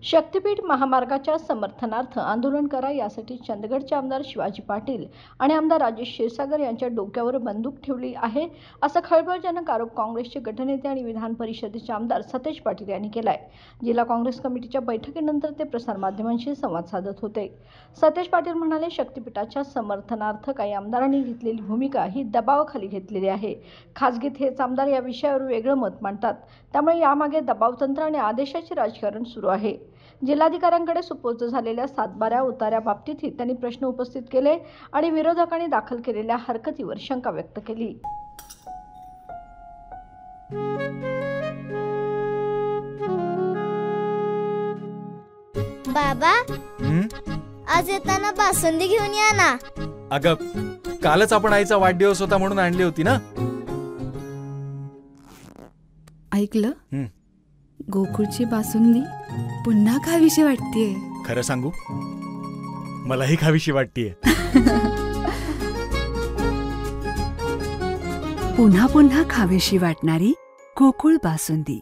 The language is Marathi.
शक्तीपीठ महामार्गाच्या समर्थनार्थ आंदोलन करा यासाठी चंदगडचे आमदार शिवाजी पाटील आणि आमदार राजेश क्षीरसागर यांच्या डोक्यावर बंदूक ठेवली आहे, असा खळबळजनक आरोप काँग्रेसचे गटनेते आणि विधान परिषदेचे आमदार सतेज पाटील यांनी केलाय। जिल्हा काँग्रेस कमिटीच्या बैठकीनंतर ते प्रसारमाध्यमांशी संवाद साधत होते। सतेज पाटील म्हणाले, शक्तीपीठाच्या समर्थनार्थ काही आमदारांनी घेतलेली भूमिका ही दबावाखाली घेतलेली आहे। खासगीत हेच आमदार या विषयावर वेगळं मत मांडतात, त्यामुळे यामागे दबावतंत्र आणि आदेशाचे राजकारण सुरू आहे। जिल्हाधिकाऱ्यांकडे सुपूर्द झालेल्या सातबाऱ्या उतार्याबाबतीतही त्यांनी प्रश्न उपस्थित केले आणि विरोधकांनी दाखल केलेल्या हरकतीवर शंका व्यक्त केली। बाबा, आज येताना बासुंदी घेऊन या ना। अगं, कालच आपण आईचा वाढदिवस होता म्हणून आणली होती ना। ऐकलं, गोकुळची बासुंदी पुन्हा खावीशी वाटतेय। खरं सांगू, मलाही खावीशी वाटतेय। पुन्हा पुन्हा खावीशी वाटणारी गोकुळ बासुंदी।